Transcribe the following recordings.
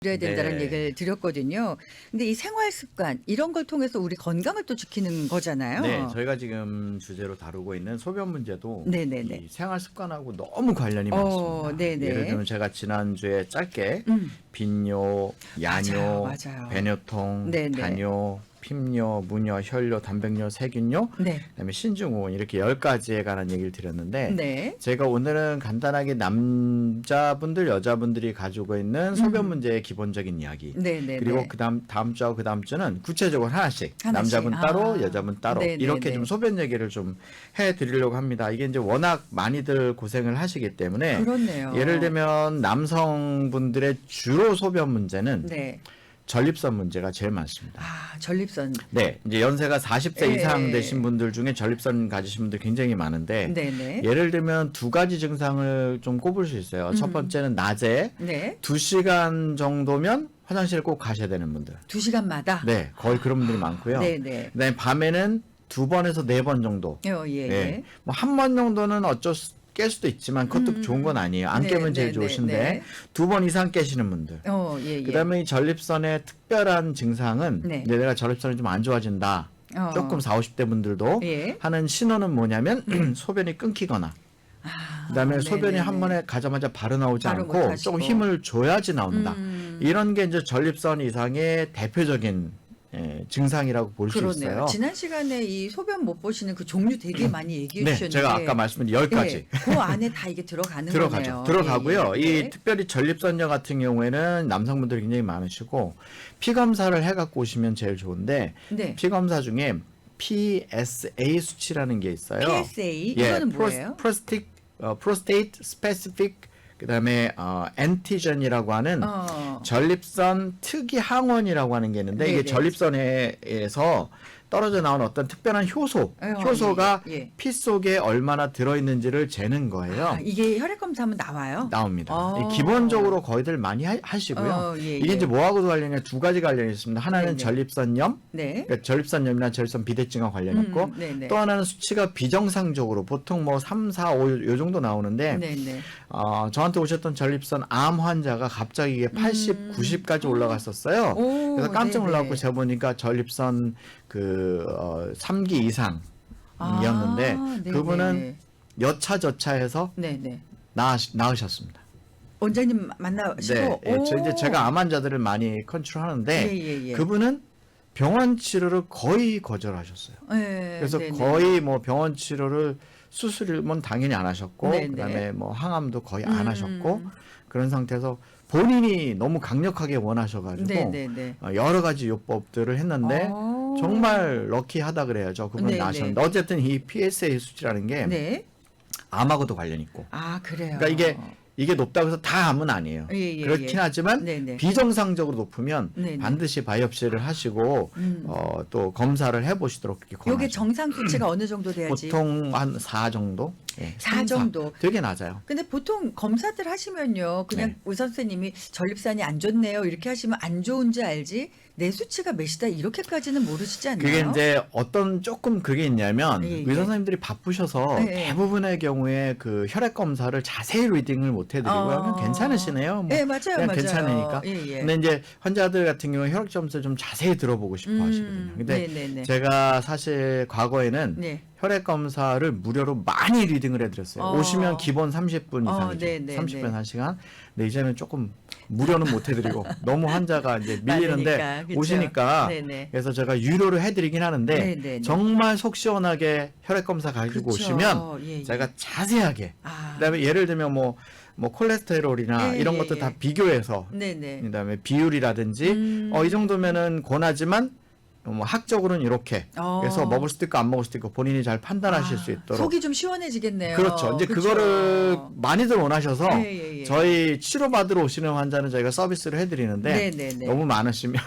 드려야 된다는 네. 얘기를 드렸거든요. 근데 이 생활 습관 이런 걸 통해서 우리 건강을 또 지키는 거잖아요. 네, 저희가 지금 주제로 다루고 있는 소변 문제도 네네네. 이 생활 습관하고 너무 관련이 많습니다. 네네. 예를 들면 제가 지난주에 짧게 음. 빈뇨, 야뇨, 맞아요. 배뇨통, 네네. 다뇨, 핀뇨, 무뇨, 혈뇨, 단백뇨, 세균뇨, 네. 그다음에 신증후군 이렇게 10가지에 관한 얘기를 드렸는데 네. 제가 오늘은 간단하게 남자분들, 여자분들이 가지고 있는 소변 문제의 기본적인 이야기. 네네네. 그리고 다음 주하고 그다음 주는 구체적으로 하나씩 남자분 아. 따로, 여자분 따로 네네네. 이렇게 좀 소변 얘기를 좀 해드리려고 합니다. 이게 이제 워낙 많이들 고생을 하시기 때문에 그렇네요. 예를 들면 남성분들의 주로 소변 문제는 네. 전립선 문제가 제일 많습니다. 아, 전립선. 네, 이제 연세가 40세 예. 이상 되신 분들 중에 전립선 가지신 분들 굉장히 많은데 네네. 예를 들면 두 가지 증상을 좀 꼽을 수 있어요. 첫 번째는 낮에 네. 2시간 정도면 화장실을 꼭 가셔야 되는 분들. 2시간마다. 네, 거의 그런 분들이 많고요. 네네. 그다음에 밤에는 2번에서 4번 정도. 예. 네, 뭐 한 번 정도는 깰 수도 있지만 그것도 좋은 건 아니에요. 안 네, 깨면 제일 네, 좋으신데 네. 2번 이상 깨시는 분들. 예. 그다음에 이 전립선의 특별한 증상은 네. 이제 내가 전립선이 좀 안 좋아진다. 조금 40, 50대 분들도 예. 하는 신호는 뭐냐면 소변이 끊기거나 그다음에 소변이 네네네. 한 번에 가자마자 바로 나오지 바로 않고 못하시고. 조금 힘을 줘야지 나온다. 이런 게 이제 전립선 이상의 대표적인 증상이라고 볼 수 그러네요. 있어요. 지난 시간에 이 소변 못 보시는 그 종류 되게 많이 얘기해 네, 주셨는데 제가 아까 말씀드린 10가지. 그 안에 다 이게 들어가는 들어가죠. 거네요. 들어가고요. 예. 이 특별히 전립선녀 같은 경우에는 남성분들이 굉장히 많으시고 피 검사를 해갖고 오시면 제일 좋은데 네. 피 검사 중에 PSA 수치라는 게 있어요. PSA 이거는 뭐예요? Prostate Specific 그다음에 엔티전이라고 하는 전립선 특이 항원이라고 하는 게 있는데 이게 네네. 전립선에서 떨어져 나온 어떤 특별한 효소가 예. 피 속에 얼마나 들어있는지를 재는 거예요. 아, 이게 혈액 검사하면 나와요? 나옵니다. 아. 기본적으로 거의들 많이 하시고요. 예. 이게 이제 뭐하고도 관련이 두 가지 관련이 있습니다. 하나는 네네. 전립선염, 네. 그러니까 전립선염이나 전립선 비대증과 관련이 있고 네네. 또 하나는 수치가 비정상적으로 보통 뭐 3, 4, 5 요 정도 나오는데 네네. 저한테 오셨던 전립선 암 환자가 갑자기 이게 80, 90까지 올라갔었어요. 오, 그래서 깜짝 네네. 놀랐고 제가 보니까 전립선 3기 이상이었는데 네네. 그분은 여차저차해서 네네. 나으셨습니다. 원장님 만나시고 네, 이제 오. 제가 암 환자들을 많이 컨트롤하는데 예. 그분은 병원 치료를 거의 거절하셨어요. 예, 그래서 네네. 거의 뭐 병원 치료를 수술은 당연히 안 하셨고 네네. 그다음에 뭐 항암도 거의 안 하셨고 그런 상태에서 본인이 너무 강력하게 원하셔가지고 네네네. 여러 가지 요법들을 했는데 오. 정말 럭키하다 그래야죠. 그분이 네네. 나셨는데 어쨌든 이 PSA 수치라는 게 네. 암하고도 관련이 있고 아, 그래요. 그러니까 이게 높다고 해서 다 암은 아니에요. 예. 그렇긴 하지만 네네. 비정상적으로 높으면 네네. 반드시 바이옵시를 하시고 또 검사를 해보시도록 이렇게 요게 권하죠. 정상 수치가 어느 정도 돼야지? 보통 한 4 정도? 예, 4 3, 4. 정도. 되게 낮아요. 근데 보통 검사들 하시면요. 그냥 네. 의사 선생님이 전립선이 안 좋네요. 이렇게 하시면 안 좋은지 알지 내 수치가 몇이다 이렇게까지는 모르시지 않나요? 그게 이제 어떤 조금 그게 있냐면 예. 의사 선생님들이 바쁘셔서 예. 대부분의 경우에 그 혈액 검사를 자세히 리딩을 못 해드리고요. 괜찮으시네요. 네, 맞아요, 그냥 맞아요. 괜찮으니까. 예. 근데 이제 환자들 같은 경우에 혈액 점수를 좀 자세히 들어보고 싶어 하시거든요. 근데 네네네. 제가 사실 과거에는 네. 혈액 검사를 무료로 많이 리딩을 해드렸어요. 오시면 기본 30분 이상이죠. 네네네. 30분 1시간. 근데 이제는 조금 무료는 못 해드리고 너무 환자가 이제 밀리는데 많으니까, 그쵸? 오시니까 네네. 그래서 제가 유료로 해드리긴 하는데 네네네. 정말 속 시원하게 혈액 검사 가지고 그쵸. 오시면 예. 제가 자세하게 아. 그다음에 예를 들면 뭐 콜레스테롤이나 예, 이런 예, 것도 예. 다 비교해서 네네. 그다음에 비율이라든지 이 정도면은 권하지만 뭐 학적으로는 이렇게 그래서 먹을 수도 있고 안 먹을 수도 있고 본인이 잘 판단하실 수 있도록 속이 좀 시원해지겠네요. 그렇죠. 이제 그쵸? 그거를 많이들 원하셔서 예. 저희 치료받으러 오시는 환자는 저희가 서비스를 해드리는데 네네네. 너무 많으시면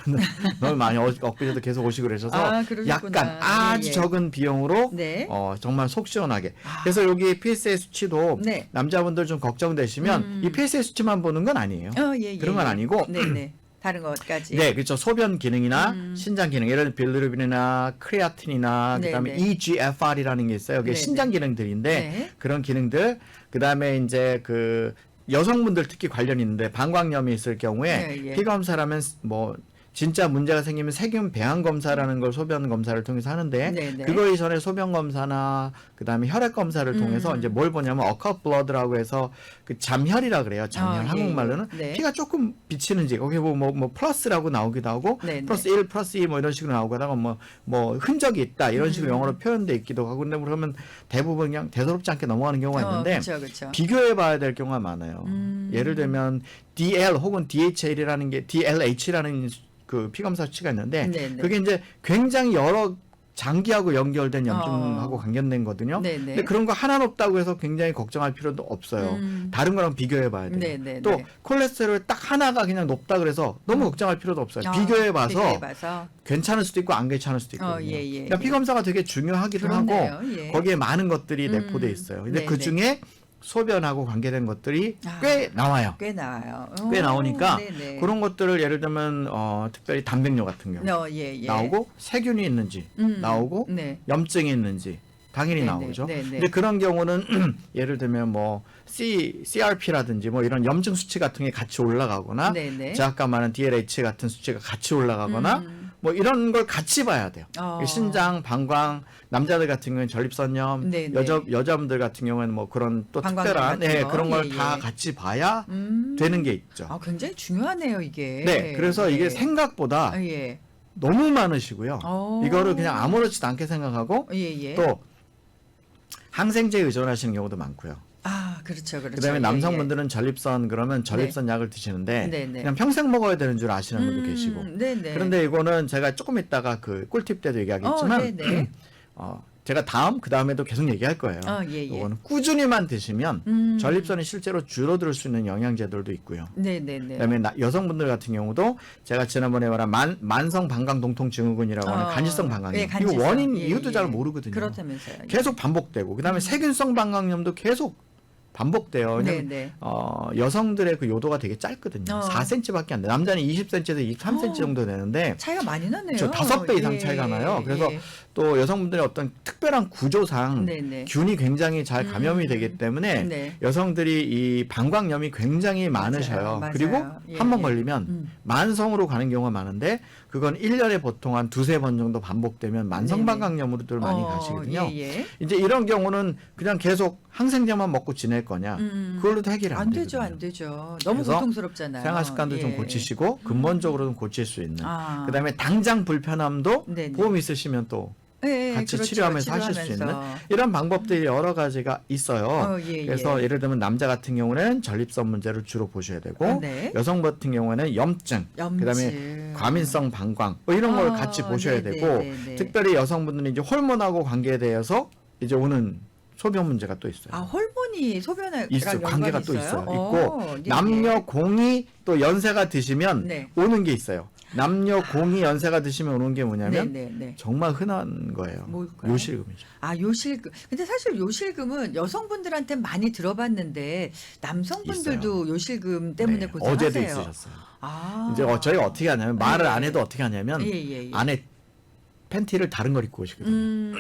너무 많이 엊그제도 계속 오시고 그러셔서 그러셨구나. 약간 아주 예. 적은 비용으로 네. 정말 속 시원하게 그래서 여기 PSA 수치도 네. 남자분들 좀 걱정되시면 이 PSA 수치만 보는 건 아니에요. 그런 건 아니고 네네. 다른 것까지. 네, 그렇죠. 소변 기능이나 신장 기능, 예를 들어 빌루빈이나 크레아틴이나 그다음에 네네. EGFR이라는 게 있어요. 이게 네네. 신장 기능들인데 네. 그런 기능들, 그다음에 이제 그 여성분들 특히 관련이 있는데 방광염이 있을 경우에 예, 예. 피 검사라면 뭐 진짜 문제가 생기면 세균 배양 검사라는 걸 소변 검사를 통해서 하는데 네, 네. 그거 이전에 소변 검사나 그다음에 혈액 검사를 통해서 이제 뭘 보냐면 어컷 블러드라고 해서 그 잠혈이라 그래요. 잠혈 예, 한국말로는 예. 네. 피가 조금 비치는지 거기 뭐 플러스라고 나오기도 하고 네, 네. 플러스 1 플러스 2 뭐 이런 식으로 나오고 하다가 뭐 흔적이 있다 이런 식으로 영어로 표현돼 있기도 하고 근데 그러면 대부분 그냥 대수롭지 않게 넘어가는 경우가 있는데 그렇죠. 비교해 봐야 될 경우가 많아요. 예를 들면 DL 혹은 DHL이라는 게 DLH라는 그 피검사 수치가 있는데 네네. 그게 이제 굉장히 여러 장기하고 연결된 염증하고 관련된 거거든요. 네네. 근데 그런 거 하나 없다고 해서 굉장히 걱정할 필요도 없어요. 다른 거랑 비교해 봐야 돼요. 네네네. 또 콜레스테롤 딱 하나가 그냥 높다 그래서 너무 걱정할 필요도 없어요. 비교해 봐서 괜찮을 수도 있고 안 괜찮을 수도 있거든요. 예, 그러니까 피검사가 되게 중요하기도 그렇네요. 하고 예. 거기에 많은 것들이 내포돼 있어요. 근데 네네. 그 중에 소변하고 관계된 것들이 아. 꽤 나와요. 꽤 나와요. 꽤 나오니까 네네. 그런 것들을 예를 들면 특별히 단백뇨 같은 경우 예. 나오고 세균이 있는지 나오고 네. 염증이 있는지 당연히 네네. 나오죠. 네네. 근데 그런 경우는 예를 들면 뭐 CRP라든지 뭐 이런 염증 수치 같은 게 같이 올라가거나 네네. 제가 아까 말한 DLH 같은 수치가 같이 올라가거나 뭐 이런 걸 같이 봐야 돼요. 신장, 방광, 남자들 같은 경우는 전립선염, 네네. 여자분들 같은 경우는 뭐 그런 또 방광염 특별한 같은 거. 그런 걸 예, 다 예. 같이 봐야 되는 게 있죠. 굉장히 중요하네요, 이게. 네, 그래서 이게 예. 생각보다 예. 너무 많으시고요. 오. 이거를 그냥 아무렇지도 않게 생각하고 예. 또 항생제에 의존하시는 경우도 많고요. 그렇죠. 그다음에 남성분들은 전립선 그러면 전립선 약을 드시는데 네네. 그냥 평생 먹어야 되는 줄 아시는 분도 계시고. 네네. 그런데 이거는 제가 조금 이따가 그 꿀팁 때도 얘기하겠지만 네네. 제가 그 다음에도 계속 얘기할 거예요. 예. 이거는 꾸준히만 드시면 전립선이 실제로 줄어들 수 있는 영양제들도 있고요. 네네네. 그다음에 여성분들 같은 경우도 제가 지난번에 말한 만성 방광 동통 증후군이라고 하는 간질성 방광염. 예, 간질성. 이거 원인 예, 이유도 예. 잘 모르거든요. 그렇다면서요. 예. 계속 반복되고 그다음에 세균성 방광염도 계속 반복돼요. 왜냐면 네네. 여성들의 그 요도가 되게 짧거든요. 4cm밖에 안 돼. 남자는 20cm에서 23cm 정도 되는데 차이가 많이 나네요. 저 5배 이상 차이가 나요. 그래서 또 여성분들의 어떤 특별한 구조상 네네. 균이 굉장히 잘 감염이 되기 때문에 네. 여성들이 이 방광염이 굉장히 많으셔요. 맞아요. 그리고 예, 한 번 예. 걸리면 만성으로 가는 경우가 많은데 그건 1년에 보통 한 2-3번 정도 반복되면 만성 방광염으로들 많이 가시거든요. 예. 이제 이런 경우는 그냥 계속 항생제만 먹고 지낼 거냐? 그걸로도 해결이 안 되거든요. 안 되죠. 너무 그래서 고통스럽잖아요. 생활 습관도 좀 예. 고치시고 근본적으로는 고칠 수 있는. 아. 그다음에 당장 불편함도 네네. 보험 있으시면 또 예, 같이 그렇죠. 치료하면서 하실 수 있는 치료하면서. 이런 방법들이 여러 가지가 있어요. 예. 그래서 예를 들면 남자 같은 경우는 전립선 문제를 주로 보셔야 되고 네. 여성 같은 경우는 염증, 그다음에 과민성 방광 뭐 이런 걸 같이 보셔야 되고 네네. 특별히 여성분들은 이제 호르몬하고 관계에 대해서 이제 오는 소변 문제가 또 있어요. 호르몬이 소변에 있어요. 관계가 또 있어요. 있고 예, 남녀 예. 공이 또 연세가 드시면 네. 오는 게 있어요. 남녀 공이 연세가 드시면 오는 게 뭐냐면 네네네. 정말 흔한 거예요. 뭘까요? 요실금이죠. 요실금. 근데 사실 요실금은 여성분들한테 많이 들어봤는데 남성분들도 요실금 때문에 네, 고생하세요. 어제도 있으셨어요. 이제 저희가 어떻게 하냐면 말을 안 해도 어떻게 하냐면 예. 안에 팬티를 다른 걸 입고 오시거든요.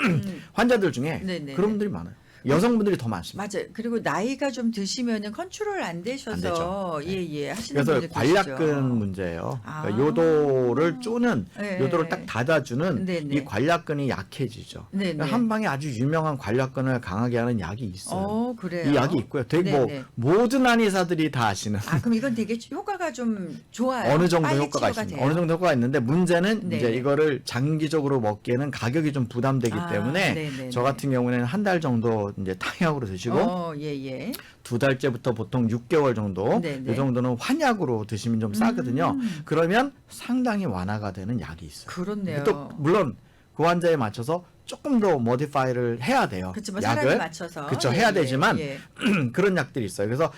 환자들 중에 네네. 그런 분들이 많아요. 여성분들이 더 많습니다. 맞아요. 그리고 나이가 좀 드시면은 컨트롤 안 되셔서 안 되죠. 예 하시는 그래서 분들 관략근 계시죠. 문제예요. 그러니까 요도를 쪼는 네. 요도를 딱 닫아주는 네네. 이 관략근이 약해지죠. 네네. 그러니까 한 방에 아주 유명한 관략근을 강하게 하는 약이 있어요. 그래요. 이 약이 있고요. 되게 네네. 모든 한의사들이 다 아시는 그럼 이건 되게 효과가 좀 좋아요. 어느 정도 빨리 효과가 치료가 있습니다. 돼요. 어느 정도 효과가 있는데 문제는 네. 이제 이거를 장기적으로 먹기에는 가격이 좀 부담되기 때문에 네네네. 저 같은 경우에는 한 달 정도 이제 타약으로 드시고 예. 2달째부터 보통 6개월 정도 네네. 이 정도는 환약으로 드시면 좀 싸거든요. 그러면 상당히 완화가 되는 약이 있어요. 그렇네요. 또 물론 그 환자에 맞춰서 조금 더 모디파이를 해야 돼요. 그렇지만 사람에 맞춰서 그렇죠. 예, 해야 예, 되지만 예. 그런 약들이 있어요. 그래서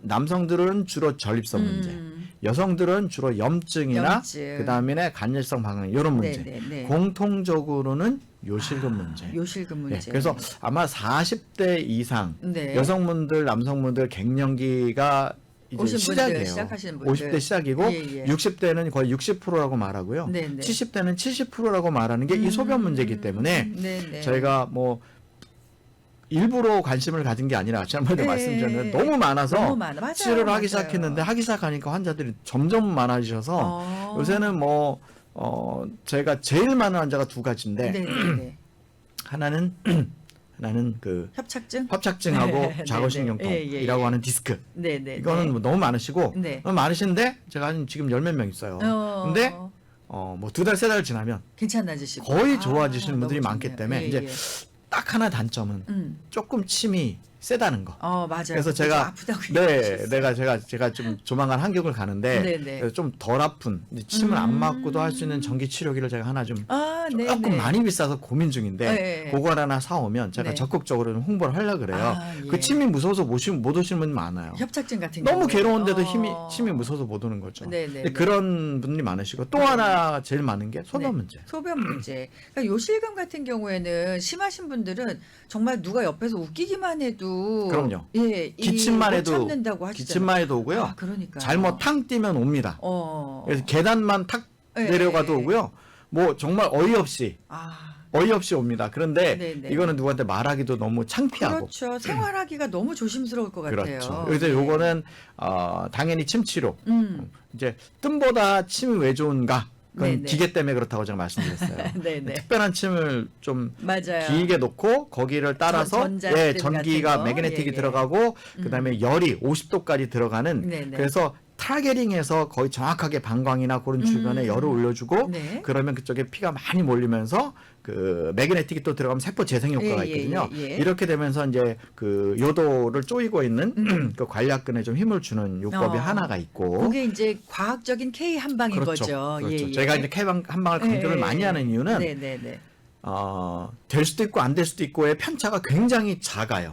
남성들은 주로 전립선 문제, 여성들은 주로 염증이나 염증. 그다음에 간질성 방광 이런 문제. 네네네. 공통적으로는 요실금 문제. 요실금 문제. 네, 그래서 아마 40대 이상 네. 여성분들, 남성분들 갱년기가 이제 오신 분들, 시작이에요. 시작하시는 분들. 50대 시작이고 예. 60대는 거의 60%라고 말하고요. 네네. 70대는 70%라고 말하는 게 이 소변 문제이기 때문에 네네. 저희가 뭐 일부러 관심을 가진 게 아니라 지난번에 네. 말씀드렸는데 너무 많아서 너무 많아. 맞아요. 치료를 하기 맞아요. 시작했는데 하기 시작하니까 환자들이 점점 많아지셔서 요새는 뭐 제가 제일 많은 환자가 두 가지인데 네네네. 하나는 그 협착증? 협착증하고 네, 자거신경통이라고 예. 하는 디스크. 네네. 이거는 뭐 너무 많으시고 네. 너무 많으신데 제가 한 지금 10몇 명 있어요. 근데 뭐 2달, 3달 지나면 괜찮아지시고 거의 좋아지시는 분들이 너무 많기 좋네요. 때문에 예, 이제 예. 딱 하나 단점은 조금 침이 세다는 거. 맞아요. 그래서 제가 아프다고 네, 제가 좀 조만간 한국을 가는데 네네. 그래서 좀 덜 아픈 이제 침을 안 맞고도 할 수 있는 전기 치료기를 제가 하나 좀 네네. 조금 많이 비싸서 고민 중인데 네. 그걸 하나 사오면 제가 네. 적극적으로 좀 홍보를 하려고 그래요. 예. 그 침이 무서워서 못 오시는 분 많아요. 협착증 같은 너무 경우에. 괴로운데도 침이 무서워서 못 오는 거죠. 네네. 근데 그런 분들이 많으시고 또 하나 제일 많은 게 소변 문제. 소변 문제. 그러니까 요실금 같은 경우에는 심하신 분들은 정말 누가 옆에서 웃기기만 해도 그럼요. 예, 기침만 못 해도 참는다고 하시잖아요. 기침만 해도 오고요. 그러니까 잘못 탕 뛰면 옵니다. 어. 그래서 계단만 탁 예, 내려가도 예. 오고요. 뭐 정말 어이없이 옵니다. 그런데 네네. 이거는 누구한테 말하기도 너무 창피하고. 그렇죠. 생활하기가 너무 조심스러울 것 같아요. 그렇죠. 그래서 네. 요거는 당연히 침치료. 음. 이제 뜸보다 침이 왜 좋은가? 그건 네네. 기계 때문에 그렇다고 제가 말씀드렸어요. 네네. 특별한 침을 좀 맞아요. 길게 놓고 거기를 따라서 전자등 전기가 같은 거. 매그네틱이 예, 예. 들어가고 그다음에 열이 50도까지 들어가는 네네. 그래서 타겟링해서 거의 정확하게 방광이나 그런 주변에 열을 올려주고 네. 그러면 그쪽에 피가 많이 몰리면서 그 매그네틱이 또 들어가면 세포 재생 효과가 예, 예, 있거든요. 예, 예. 이렇게 되면서 이제 그 요도를 쪼이고 있는 그 관략근에 좀 힘을 주는 요법이 하나가 있고 그게 이제 과학적인 K 한방인 그렇죠. 거죠. 그렇죠. 예, 예. 제가 이제 K방 한방을 강조를 예, 많이 하는 이유는 네네네. 될 수도 있고 안 될 수도 있고의 편차가 굉장히 작아요.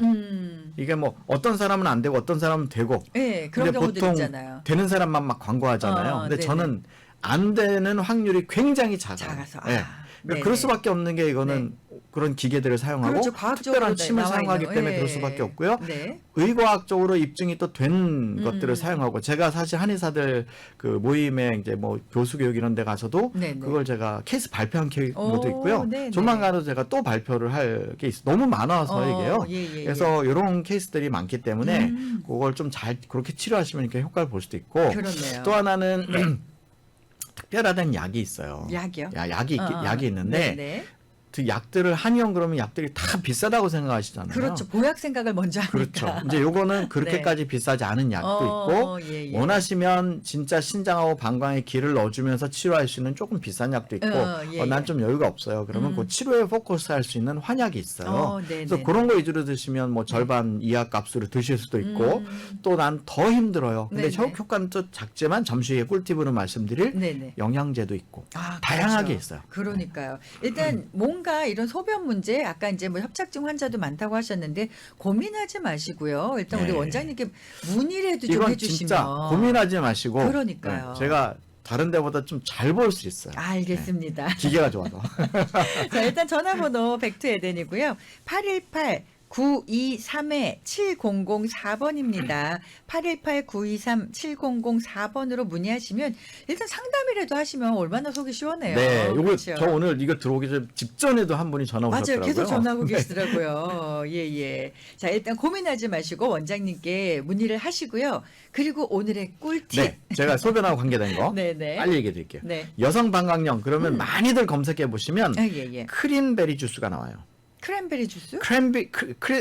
이게 뭐 어떤 사람은 안 되고 어떤 사람은 되고. 네, 그런 근데 경우들 보통 있잖아요. 되는 사람만 막 광고하잖아요. 근데 네네. 저는 안 되는 확률이 굉장히 작아요. 작아서. 예. 네네. 그러니까 그럴 수밖에 없는 게 이거는 그런 기계들을 사용하고 그렇죠. 과학적으로 특별한 침을 나와 사용하기 있는, 때문에 예. 그럴 수밖에 없고요. 네. 의과학적으로 입증이 또 된 것들을 사용하고 제가 사실 한의사들 그 모임에 이제 뭐 교수 교육 이런 데 가서도 네네. 그걸 제가 케이스 발표한 경우도 있고요. 네네. 조만간도 제가 또 발표를 할 게 너무 많아서 이게요. 예. 그래서 이런 케이스들이 많기 때문에 그걸 좀 잘 그렇게 치료하시면 이렇게 효과를 볼 수도 있고 그렇네요. 또 하나는 특별하다는 약이 있어요. 약이요? 약이 있는데 네네. 그 약들을 한의원 그러면 약들이 다 비싸다고 생각하시잖아요. 그렇죠. 보약 생각을 먼저 하니까. 그렇죠. 이제 요거는 그렇게까지 비싸지 않은 약도 있고 예. 원하시면 진짜 신장하고 방광에 기를 넣어주면서 치료할 수 있는 조금 비싼 약도 있고 예. 난 좀 여유가 없어요. 그러면 그 치료에 포커스할 수 있는 환약이 있어요. 네네. 그래서 그런 거 위주로 드시면 뭐 절반 이하 값으로 드실 수도 있고 또 난 더 힘들어요. 근데 네네. 효과는 또 작지만 잠시 후에 꿀팁으로 말씀드릴 네네. 영양제도 있고 그렇죠. 다양하게 있어요. 그러니까요. 일단 뭔가 이런 소변 문제, 아까 이제 뭐 협착증 환자도 많다고 하셨는데 고민하지 마시고요. 일단 우리 네. 원장님께 문의라도 좀 이건 해주시면. 진짜 고민하지 마시고 그러니까요. 제가 다른 데보다 좀 잘 볼 수 있어요. 알겠습니다. 기계가 좋아서. 자, 일단 전화번호 백투 에덴이고요. 818-923-7004번입니다. 818-923-7004번으로 문의하시면 일단 상담이라도 하시면 얼마나 속이 시원해요. 네, 요거 그렇죠? 저 오늘 이거 들어오기 직전에도 한 분이 전화 오셨더라고요. 맞아요. 계속 전화하고 네. 계시더라고요. 예. 자, 일단 고민하지 마시고 원장님께 문의를 하시고요. 그리고 오늘의 꿀팁. 네, 제가 소변하고 관계된 거 네네. 빨리 얘기해 드릴게요. 네. 여성 방광염 그러면 많이들 검색해 보시면 예. 크린베리 주스가 나와요. 크랜베리 주스?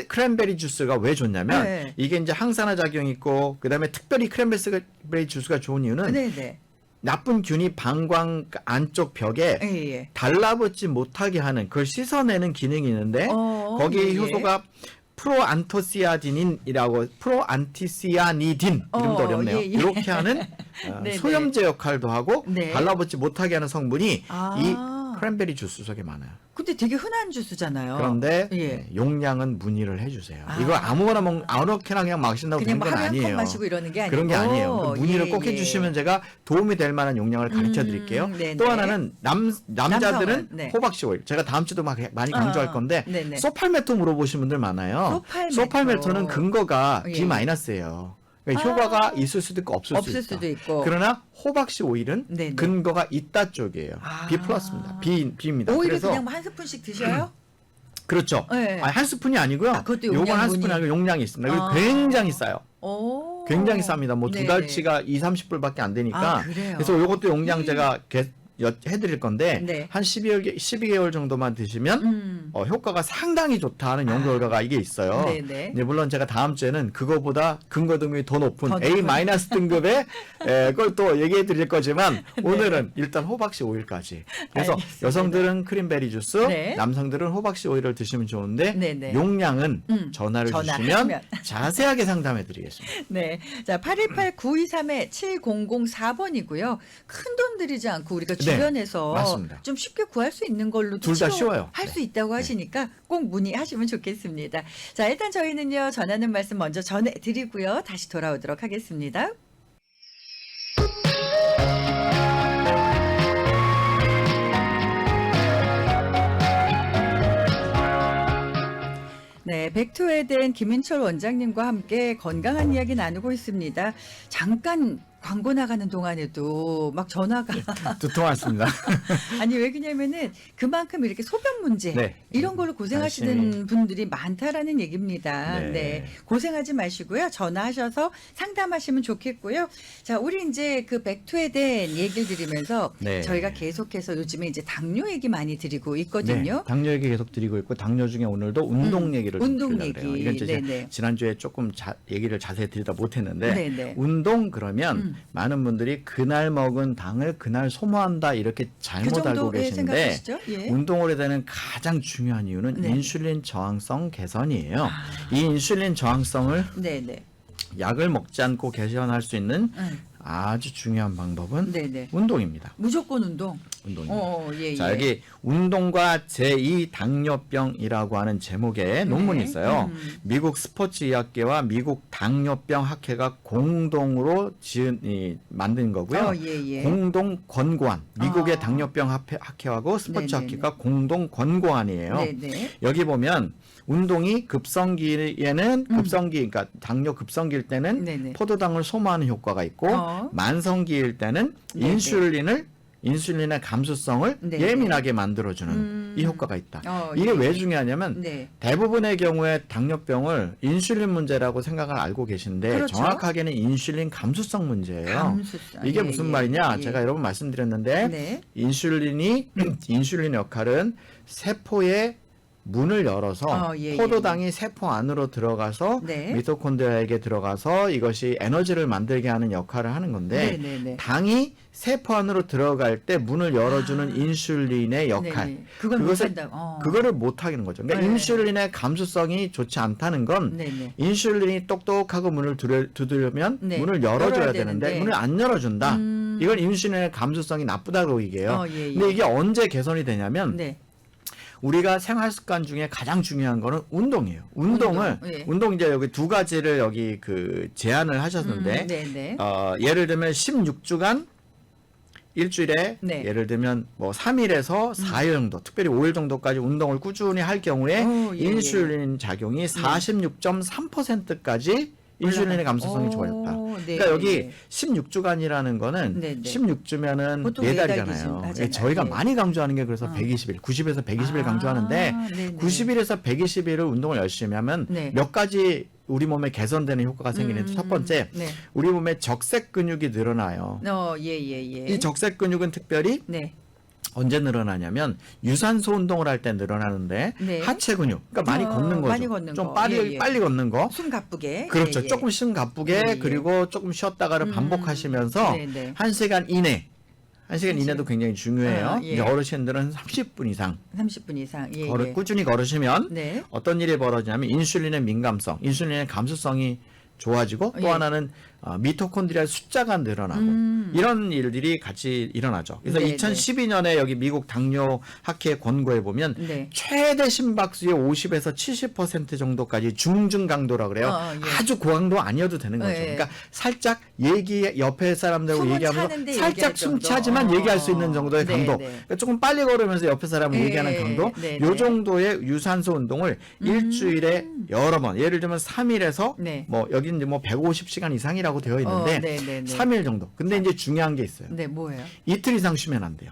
크랜베리 주스가 왜 좋냐면 네. 이게 이제 항산화 작용이 있고 그다음에 특별히 크랜베리 주스가 좋은 이유는 네네. 나쁜 균이 방광 안쪽 벽에 예. 달라붙지 못하게 하는 그걸 씻어내는 기능이 있는데 거기 예. 효소가 프로안티시아닌 이름도 어렵네요. 예. 이렇게 하는 네네. 소염제 역할도 하고 네. 달라붙지 못하게 하는 성분이 이 아. 크랜베리 주스 속에 많아요. 근데 되게 흔한 주스잖아요. 그런데 예. 네, 용량은 문의를 해주세요. 아. 이거 아무렇게나 그냥 마신다고 그냥 되는 뭐 건 하루에 한 컵 아니에요. 마시고 이러는 게 아니고 그런 게 아니에요. 문의를 꼭 예. 해주시면 제가 도움이 될 만한 용량을 가르쳐 드릴게요. 네네. 또 하나는 남자들은 남성은, 네. 호박씨 오일. 제가 다음 주도 많이 강조할 건데 네네. 소팔메토 물어보신 분들 많아요. 소팔메토는 근거가 예. B-예요. 그러니까 효과가 있을 수도 있고 없을 수도 있고. 그러나 호박씨 오일은 네네. 근거가 있다 쪽이에요. B+입니다. B입니다. 오일을 그래서 그냥 뭐 한 스푼씩 드셔요? 그렇죠. 네. 아니, 한 스푼이 아니고요. 그것도 요건 한 용량분이. 스푼이 아니고 용량이 있습니다. 그리고 아. 굉장히 싸요. 오. 굉장히 쌉니다. 뭐 두 네네. 달치가 2, 30불밖에 안 되니까. 아, 그래요? 그래서 요것도 용량 제가 해드릴 건데 네. 한 12개월 정도만 드시면 효과가 상당히 좋다는 연구 결과가 이게 있어요. 네네. 이제 물론 제가 다음 주에는 그거보다 근거 등급이 더 높은 더 A- 높은. 등급의 그걸 또 얘기해 드릴 거지만 오늘은 일단 호박씨 오일까지. 그래서 알겠습니다. 여성들은 크림베리 주스, 네. 남성들은 호박씨 오일을 드시면 좋은데 네네. 용량은 전화를 전화하시면. 주시면 자세하게 상담해 드리겠습니다. 네. 자, 818-923-7004번이고요. 큰 돈 들이지 않고 우리가 네, 주변에서 맞습니다. 좀 쉽게 구할 수 있는 걸로 둘다 쉬워요. 할 수 네. 있다고 하시니까 꼭 문의하시면 좋겠습니다. 자, 일단 저희는요. 전하는 말씀 먼저 전해드리고요. 다시 돌아오도록 하겠습니다. 네, 백투에 대한 김인철 원장님과 함께 건강한 이야기 나누고 있습니다. 잠깐 광고 나가는 동안에도 막 전화가 두통했습니다. 아니 왜 그러냐면은 그만큼 이렇게 소변 문제 네. 이런 걸로 고생하시는 분들이 많다라는 얘기입니다. 네. 네. 고생하지 마시고요. 전화하셔서 상담하시면 좋겠고요. 자, 우리 이제 그 백투에 대한 얘기를 드리면서 네. 저희가 계속해서 요즘에 이제 당뇨 얘기 많이 드리고 있거든요. 네, 당뇨 얘기 계속 드리고 있고 당뇨 중에 오늘도 운동 얘기를 좀 운동 드리려고 그래요. 얘기. 이건 이제 네네. 지난주에 조금 얘기를 자세히 드리다 못했는데 네네. 운동 그러면 많은 분들이 그날 먹은 당을 그날 소모한다 이렇게 잘못 그 알고 정도에 계시는데 생각하시죠? 예. 운동을 해야 되는 가장 중요한 이유는 네. 인슐린 저항성 개선이에요. 이 인슐린 저항성을 네네. 약을 먹지 않고 개선할 수 있는 응. 아주 중요한 방법은 네네. 운동입니다. 무조건 운동. 운동입니다. 예, 자, 예. 여기 운동과 제2 당뇨병이라고 하는 제목의 논문이 있어요. 미국 스포츠의학계와 미국 당뇨병 학회가 공동으로 만든 거고요. 예, 예. 공동 권고안. 미국의 아. 당뇨병 학회하고 스포츠 네네네. 학회가 공동 권고안이에요. 네네. 여기 보면 운동이 급성기에는 그러니까 당뇨 급성기일 때는 네네. 포도당을 소모하는 효과가 있고 만성기일 때는 네네. 인슐린의 감수성을 네네. 예민하게 만들어주는 이 효과가 있다. 예, 이게 왜 예. 중요하냐면 네. 대부분의 경우에 당뇨병을 인슐린 문제라고 생각을 알고 계신데 그렇죠. 정확하게는 인슐린 감수성 문제예요. 감수성. 이게 예, 무슨 예, 말이냐? 예. 제가 여러 번 말씀드렸는데 네. 인슐린의 역할은 세포의 문을 열어서 예, 포도당이 세포 안으로 들어가서 네. 미토콘드리아에게 들어가서 이것이 에너지를 만들게 하는 역할을 하는 건데 네네네. 당이 세포 안으로 들어갈 때 문을 열어주는 인슐린의 역할 네네. 그걸 그것을 못한다. 그거를 못 하는 거죠. 그러니까 네. 인슐린의 감수성이 좋지 않다는 건 네네. 인슐린이 똑똑하고 문을 두드려면 네. 문을 열어줘야 열어야 되는데 되는데. 문을 안 열어준다. 이건 인슐린의 감수성이 나쁘다고 얘기해요. 예, 예. 근데 이게 언제 개선이 되냐면 네. 우리가 생활 습관 중에 가장 중요한 거는 운동이에요. 운동을 예. 운동 이제 여기 두 가지를 여기 그 제안을 하셨는데 네네. 예를 들면 16주간 일주일에 네. 예를 들면 뭐 3일에서 4일 정도, 특별히 5일 정도까지 운동을 꾸준히 할 경우에 예, 예. 인슐린 작용이 46.3%까지 인슐린의 감수성이 좋아졌다. 네, 그러니까 여기 네. 16주간이라는 거는 네, 네. 16주면은 보통 4달이잖아요. 네 달 기준 저희가 네. 많이 강조하는 게 그래서 120일, 90에서 120일 강조하는데 네네. 90일에서 120일을 운동을 열심히 하면 네. 몇 가지 우리 몸에 개선되는 효과가 생기는데 첫 번째, 네. 우리 몸에 적색 근육이 늘어나요. 예. 이 적색 근육은 특별히 네. 언제 늘어나냐면 유산소 운동을 할 때 늘어나는데 네. 하체 근육, 그러니까 많이 걷는 거죠. 많이 걷는 좀 거. 빨리 예, 예. 빨리 걷는 거. 숨 가쁘게. 그렇죠. 예, 예. 조금 숨 가쁘게 예, 예. 그리고 조금 쉬었다가를 반복하시면서 네네. 1시간 이내. 1시간 이내도 굉장히 중요해요. 예. 이제 어르신들은 30분 이상 30분 이상. 예. 예. 꾸준히 걸으시면 네. 어떤 일이 벌어지냐면 인슐린의 민감성, 인슐린의 감수성이 좋아지고 또 예. 하나는 미토콘드리아 숫자가 늘어나고 이런 일들이 같이 일어나죠. 그래서 네, 2012년에 여기 미국 당뇨 학회 권고에 보면 네. 최대 심박수의 50에서 70% 정도까지 중증 강도라 그래요. 예. 아주 고강도 아니어도 되는 거죠. 예. 그러니까 살짝 옆에 사람들하고 숨은 얘기하면서 차는데 살짝 얘기할 숨 정도. 차지만 얘기할 수 있는 정도의 네, 강도. 네. 그러니까 조금 빨리 걸으면서 옆에 사람을 예. 얘기하는 강도. 네, 요 네. 정도의 유산소 운동을 일주일에 여러 번, 예를 들면 3일에서 네. 뭐 여기는 이제 뭐 150시간 이상이라고 되어 있는데 네네네. 3일 정도. 근데 이제 중요한 게 있어요. 네, 뭐예요? 이틀 이상 쉬면 안 돼요.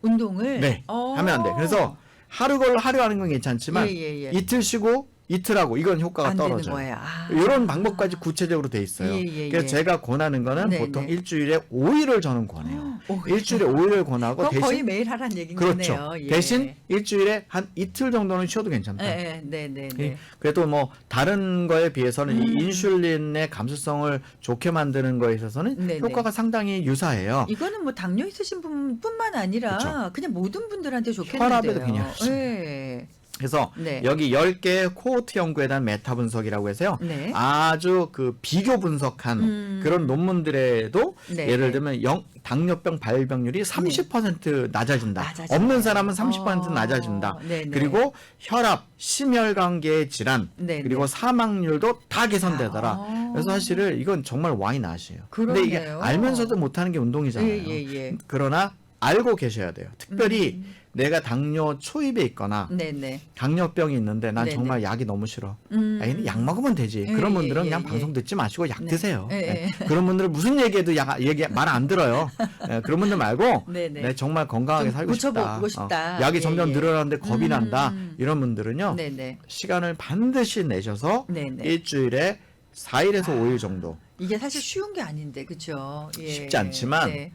운동을 네. 하면 안 돼. 그래서 하루 하는 건 괜찮지만 예. 이틀 쉬고 이틀 하고 이건 효과가 안 되는 떨어져요. 거예요. 아. 이런 방법까지 구체적으로 돼 있어요. 예. 그래서 제가 권하는 거는 네, 보통 네. 일주일에 5일을 저는 권해요. 일주일에 5일을 권하고 그럼 거의 대신 매일 하라는 얘기인 그렇죠. 거네요. 예. 대신 일주일에 한 이틀 정도는 쉬어도 괜찮다. 네. 그래도 뭐 다른 거에 비해서는 이 인슐린의 감수성을 좋게 만드는 거에 있어서는 네네. 효과가 상당히 유사해요. 이거는 뭐 당뇨 있으신 분뿐만 아니라 그렇죠. 그냥 모든 분들한테 좋겠는데요. 혈압에도 굉장히 네. 그래서 네. 여기 10개의 코호트 연구에 대한 메타 분석이라고 해서요. 네. 아주 그 비교 분석한 그런 논문들에도 네. 예를 들면 당뇨병 발병률이 30% 낮아진다. 낮아진다. 없는 사람은 30% 낮아진다. 네네. 그리고 혈압, 심혈관계 질환, 네네. 그리고 사망률도 다 개선되더라. 그래서 사실은 이건 정말 와인 낫이에요. 근데 이게 그러네요. 알면서도 못하는 게 운동이잖아요. 예. 그러나 알고 계셔야 돼요. 특별히 내가 당뇨 초입에 있거나 네네. 당뇨병이 있는데 난 네네. 정말 약이 너무 싫어. 아니, 약 먹으면 되지. 예, 그런 분들은 예, 그냥 예. 방송 듣지 마시고 약 네. 드세요. 예, 네. 예. 그런 분들은 무슨 얘기해도 말 안 들어요. 네, 그런 분들 말고 네네. 내 정말 건강하게 좀 살고 싶다. 고쳐보고 싶다. 약이 예, 점점 예. 늘어나는데 겁이 난다. 이런 분들은요. 네네. 시간을 반드시 내셔서 네네. 일주일에 4일에서 5일 정도. 이게 사실 쉬운 게 아닌데, 그렇죠? 예. 쉽지 않지만 네.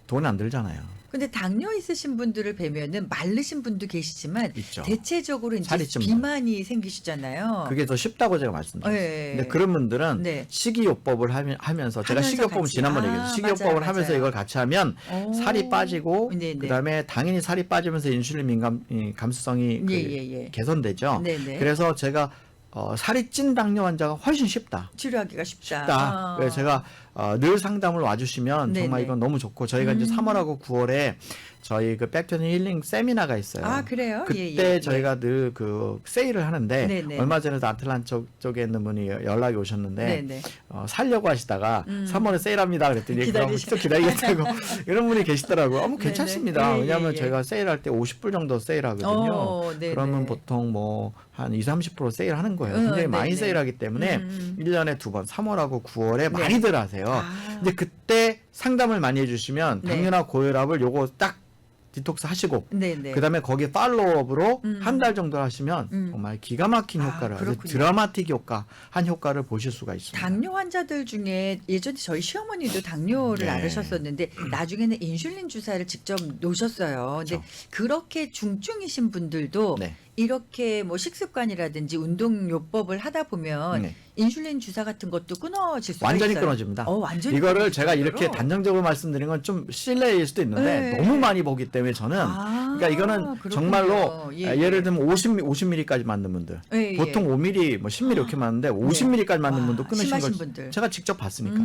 돈 안 들잖아요. 근데 당뇨 있으신 분들을 뵈면은 마르신 분도 계시지만 있죠. 대체적으로 이제 살이 ጭ는 비만이 생기시잖아요. 그게 더 쉽다고 제가 말씀드렸어요. 네. 근데 그런 분들은 네. 식이요법을 하면서 제가 하면서 식이요법을 같이. 지난번에 아, 얘기했죠. 식이요법을 맞아요, 하면서 맞아요. 이걸 같이 하면 오. 살이 빠지고 네네. 그다음에 당연히 살이 빠지면서 인슐린 감수성이 예. 개선되죠. 네네. 그래서 제가 살이 찐 당뇨 환자가 훨씬 쉽다. 치료하기가 쉽다. 쉽다. 그래서 제가 늘 상담을 와주시면 정말 네네. 이건 너무 좋고 저희가 이제 3월하고 9월에 저희 그 백투 힐링 세미나가 있어요. 아, 그래요? 그때 예. 저희가 늘 그 세일을 하는데 네네. 얼마 전에도 아틀란타 쪽에 있는 분이 연락이 오셨는데 네네. 살려고 하시다가 3월에 세일합니다 그랬더니 그럼 또 기다리겠다고 이런 분이 계시더라고요. 뭐 네네. 괜찮습니다. 예, 왜냐하면 예. 저희가 세일할 때 50불 정도 세일하거든요. 네네. 그러면 보통 뭐 한 20-30% 세일하는 거예요. 굉장히 많이 네네. 세일하기 때문에 1년에 2번 3월하고 9월에 네. 많이들 하세요. 아. 이제 그때 상담을 많이 해주시면 네. 당뇨나 고혈압을 요거 딱 디톡스 하시고 네네. 그다음에 거기에 팔로우업으로 한 달 정도 하시면 정말 기가 막힌 효과를 아주 그렇군요. 드라마틱 효과 한 효과를 보실 수가 있습니다. 당뇨 환자들 중에 예전에 저희 시어머니도 당뇨를 네. 앓으셨었는데 나중에는 인슐린 주사를 직접 놓으셨어요. 근데 그렇죠. 그렇게 중증이신 분들도 네. 이렇게 뭐 식습관이라든지 운동요법을 하다 보면 네. 인슐린 주사 같은 것도 끊어질 수가 완전히 있어요. 끊어집니다. 완전히 이거를 끊어질 제가 이렇게 정도로? 단정적으로 말씀드린 건 좀 실례일 수도 있는데 네. 너무 많이 보기 때문에 저는 그러니까 이거는 그렇군요. 정말로 예, 예를 들면 50mm까지 맞는 분들 예, 보통 5mm 뭐 10mm 이렇게 맞는데 50mm까지 맞는 와, 분도 끊으신 심하신 걸 분들. 제가 직접 봤으니까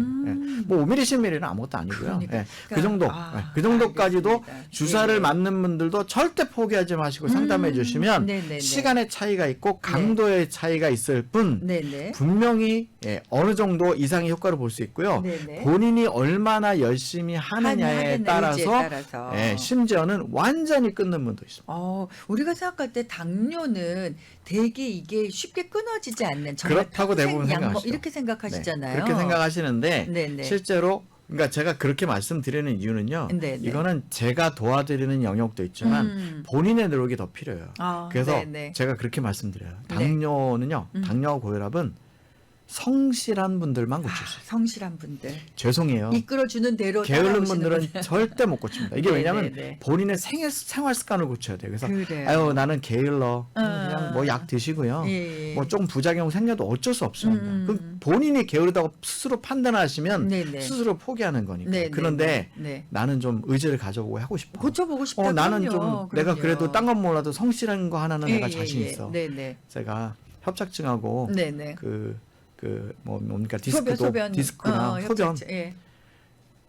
뭐 5mm 10mm는 아무것도 아니고요. 그러니까. 예, 그 정도 그 정도까지도 알겠습니다. 주사를 예. 맞는 분들도 절대 포기하지 마시고 상담해 주시면 네네네. 시간의 차이가 있고 강도의 차이가 있을 뿐 네네. 분명히 어느 정도 이상의 효과를 볼 수 있고요. 네네. 본인이 얼마나 열심히 하느냐에 의지에 따라서 따라서. 심지어는 완전히 끊는 분도 있습니다. 우리가 생각할 때 당뇨는 되게 이게 쉽게 끊어지지 않는 정말 그렇다고 평생 대부분 약먹 생각하시죠. 이렇게 생각하시잖아요. 네, 그렇게 생각하시는데 네네. 실제로 그러니까 제가 그렇게 말씀드리는 이유는요. 네네. 이거는 제가 도와드리는 영역도 있지만 본인의 노력이 더 필요해요. 그래서 네네. 제가 그렇게 말씀드려요. 네. 당뇨는요. 당뇨와 고혈압은 성실한 분들만 고칠 수 있어요. 성실한 분들 죄송해요. 이끌어주는 대로 게으른 따라오시는 분들은 분들. 절대 못 고칩니다. 이게 네, 왜냐하면 네, 네. 본인의 생활 습관을 고쳐야 돼요. 그래서 그래요. 아유 나는 게을러 그냥 뭐 약 드시고요. 예. 뭐 좀 부작용 생겨도 어쩔 수 없습니다. 그럼 본인이 게으르다고 스스로 판단하시면 네, 네. 스스로 포기하는 거니까. 네, 네, 그런데 네. 나는 좀 의지를 가져보고 하고 싶어. 고쳐보고 싶다. 나는 좀 그럼요. 내가 그럼요. 그래도 딴 건 몰라도 성실한 거 하나는 내가 예, 자신 예. 있어. 네네. 제가 협착증하고 네네. 뭡니까 디스크나 소변 협착증. 예.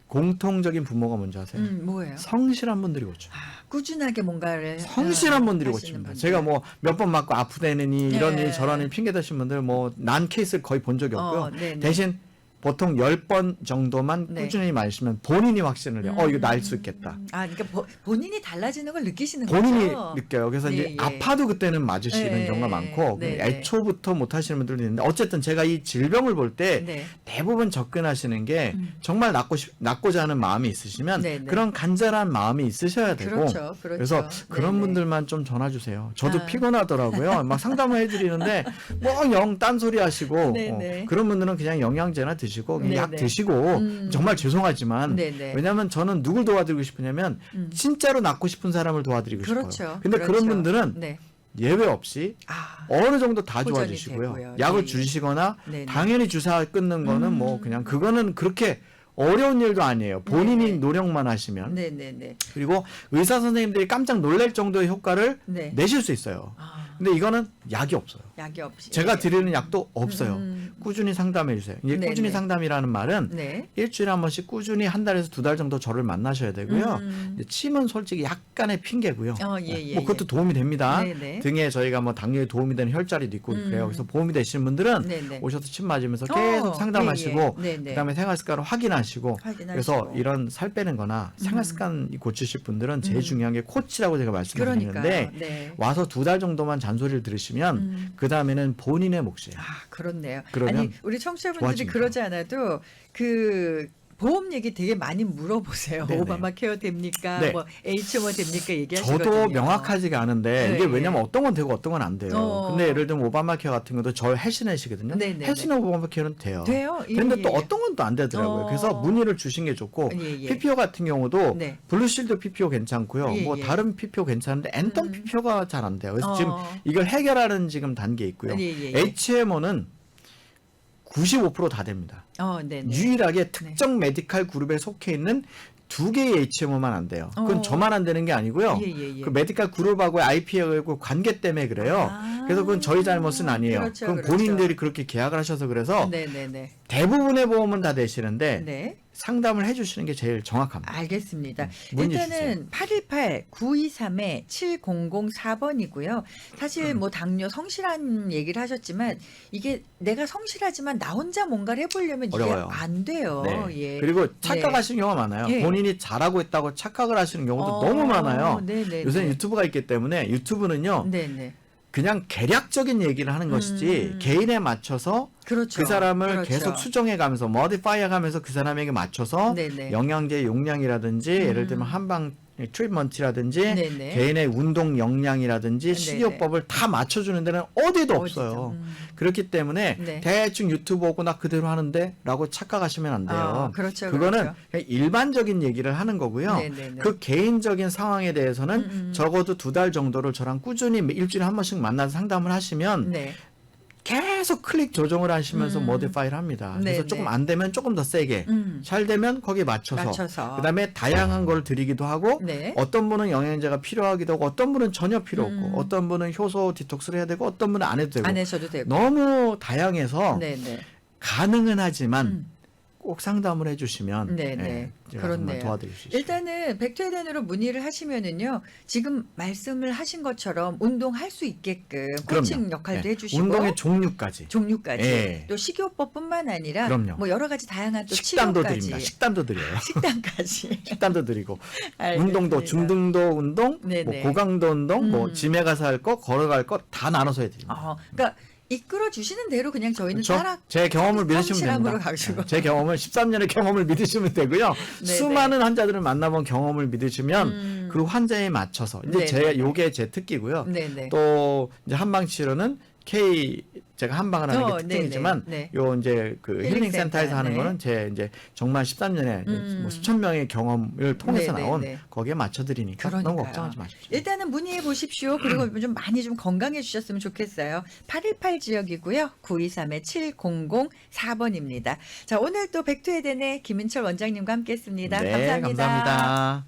공통적인 분모가 뭔지 아세요? 뭐예요? 성실한 분들이 고쳐. 꾸준하게 뭔가를 성실한 분들이 하시는 고칩니다. 분들. 제가 뭐 몇 번 맞고 아프다느니 이런 네. 일 저런 일 핑계 대신 분들 뭐 난 케이스를 거의 본 적이 없고요. 네네. 대신 보통 10번 정도만 네. 꾸준히 마시면 본인이 확신을 해요. 이거 나을 수 있겠다. 아, 그러니까 본인이 달라지는 걸 느끼시는 본인이 거죠? 느껴요. 그래서 네, 이제 예. 아파도 그때는 맞으시는 네, 경우가 많고 네, 네. 애초부터 못 하시는 분들도 있는데 어쨌든 제가 이 질병을 볼 때 네. 대부분 접근하시는 게 정말 낫고자 하는 마음이 있으시면 네, 네. 그런 간절한 마음이 있으셔야 되고 그렇죠. 그래서 그런 네네. 분들만 좀 전화 주세요. 저도 아. 피곤하더라고요. 막 상담을 해드리는데 뭐 영 딴소리 하시고 네네. 그런 분들은 그냥 영양제나 드시고 그냥 약 네네. 드시고 정말 죄송하지만 네네. 왜냐하면 저는 누굴 도와드리고 싶으냐면 진짜로 낫고 싶은 사람을 도와드리고 그렇죠. 싶어요. 근데 그렇죠. 그런 분들은 네. 예외 없이 아, 어느 정도 다 호전이 좋아지시고요. 되고요. 약을 예, 예. 주시거나 네네. 당연히 주사 끊는 거는 뭐 그냥 그거는 그렇게 어려운 일도 아니에요. 본인이 네네. 노력만 하시면. 네네네. 그리고 의사 선생님들이 깜짝 놀랄 정도의 효과를 네. 내실 수 있어요. 아, 근데 이거는 약이 없어요. 약이 없이. 제가 드리는 약도 없어요. 음. 꾸준히 상담해 주세요. 이제 네네. 꾸준히 상담이라는 말은 네. 일주일에 한 번씩 꾸준히 한 달에서 2달 정도 저를 만나셔야 되고요. 이제 침은 솔직히 약간의 핑계고요. 예, 뭐 그것도 도움이 됩니다. 네네. 등에 저희가 뭐 당뇨에 도움이 되는 혈자리도 있고 그래요. 그래서 도움이 되시는 분들은 네네. 오셔서 침 맞으면서 계속 상담하시고 예, 예. 네네. 그다음에 생활습관을 확인하시고 확인하시고. 그래서 이런 살 빼는 거나 생활습관 고치실 분들은 제일 중요한 게 코치라고 제가 말씀드리는데 그러니까요. 네. 와서 2달 정도만 잔소리를 들으시면 그다음에는 본인의 몫이에요. 아, 그렇네요. 그러면 아니, 우리 청취자분들이 좋아집니다. 그러지 않아도 그 보험 얘기 되게 많이 물어보세요. 네네. 오바마 케어 됩니까? 네. 뭐 HMO 됩니까? 얘기하시거든요. 저도 명확하지가 않은데 네, 이게 네. 왜냐면 어떤 건 되고 어떤 건 안 돼요. 근데 예를 들면 오바마 케어 같은 것도 저 헬스넷이거든요. 네, 네, 헬스넷 오바마 케어는 돼요. 돼요? 예, 근데 또 예, 예. 어떤 건 또 안 되더라고요. 그래서 문의를 주신 게 좋고 예, 예. PPO 같은 경우도 네. 블루실드 PPO 괜찮고요. 예, 뭐 예. 다른 PPO 괜찮은데 앤턴 PPO가 잘 안 돼요. 그래서 지금 어. 이걸 해결하는 지금 단계에 있고요. 예, 예, 예. HMO는 95%다 됩니다. 네네. 유일하게 특정 메디칼 그룹에 속해 있는 2개의 HMO만 안 돼요. 그건 어. 저만 안 되는 게 아니고요. 예, 예, 예. 그 메디칼 그룹하고의 IP하고 관계 때문에 그래요. 아. 그래서 그건 저희 잘못은 아니에요. 그렇죠, 그건 그렇죠. 본인들이 그렇게 계약을 하셔서 그래서 네네네. 대부분의 보험은 다 되시는데 네. 상담을 해주시는 게 제일 정확합니다. 알겠습니다. 문의 일단은 818-923-7004번이고요. 사실 뭐 당뇨 성실한 얘기를 하셨지만 이게 내가 성실하지만 나 혼자 뭔가를 해보려면 어려워요. 이게 안 돼요. 네. 예. 그리고 착각하시는 경우가 많아요. 예. 본인이 잘하고 있다고 착각을 하시는 경우도 너무 많아요. 네네. 요새 유튜브가 있기 때문에 유튜브는요. 네네. 그냥 개략적인 얘기를 하는 것이지 개인에 맞춰서 그렇죠. 그 사람을 그렇죠. 계속 수정해가면서 머디파이어가면서 그 사람에게 맞춰서 네네. 영양제 용량이라든지 예를 들면 한방 트리트먼트라든지 네네. 개인의 운동 역량이라든지 네네. 식이요법을 다 맞춰주는 데는 어디도 없어요. 그렇기 때문에 네. 대충 유튜브 오고 나 그대로 하는데 라고 착각하시면 안 돼요. 그렇죠. 그거는 그렇죠. 그냥 일반적인 얘기를 하는 거고요. 네네네. 그 개인적인 상황에 대해서는 적어도 2달 정도를 저랑 꾸준히 일주일에 한 번씩 만나서 상담을 하시면 네. 계속 클릭 조정을 하시면서 모디파이를 합니다. 그래서 네네. 조금 안 되면 조금 더 세게, 잘 되면 거기에 맞춰서. 그다음에 다양한 걸 드리기도 하고 네. 어떤 분은 영양제가 필요하기도 하고 어떤 분은 전혀 필요 없고 어떤 분은 효소 디톡스를 해야 되고 어떤 분은 안 해도 되고 안 하셔도 되고. 너무 다양해서 네네. 가능은 하지만 꼭 상담을 해주시면 네네. 제가 정말 그렇네요. 도와드릴 수 있습니다. 일단은 백투에덴으로 문의를 하시면은요. 지금 말씀을 하신 것처럼 운동할 수 있게끔 코칭 그럼요. 역할도 네. 해주시고 운동의 종류까지 종류까지 예. 또 식이요법뿐만 아니라 그럼요. 뭐 여러 가지 다양한 또 식단도 치료까지 드립니다. 식단도 드려요. 식단까지 식단도 드리고 알겠습니다. 운동도 중등도 운동, 뭐 네네. 고강도 운동, 뭐 짐에 가서 할 거, 걸어갈 거 다 나눠서 해드립니다. 그러니까 이끌어 주시는 대로 그냥 저희는 그렇죠? 따라 제 경험을 믿으시면 성실함으로 됩니다. 가시고. 제 경험을 13년의 경험을 믿으시면 되고요. 네네. 수많은 환자들을 만나본 경험을 믿으시면 그 환자에 맞춰서 이제 네네. 요게 제 특기고요. 네네. 또 이제 한방 치료는 제가 한방을 하는 게 네네. 특징이지만 네. 요 이제 그 힐링 힐링 센터에서 센터, 하는 네. 거는 제 이제 정말 13년의 뭐 수천 명의 경험을 통해서 네네, 나온 네. 거기에 맞춰 드리니까 너무 그러니까요. 걱정하지 마십시오. 일단은 문의해 보십시오. 그리고 좀 많이 좀 건강해 주셨으면 좋겠어요. 818 지역이고요. 923-7004번입니다. 자, 오늘 또 백투에덴의 김인철 원장님과 함께했습니다. 네, 감사합니다. 감사합니다.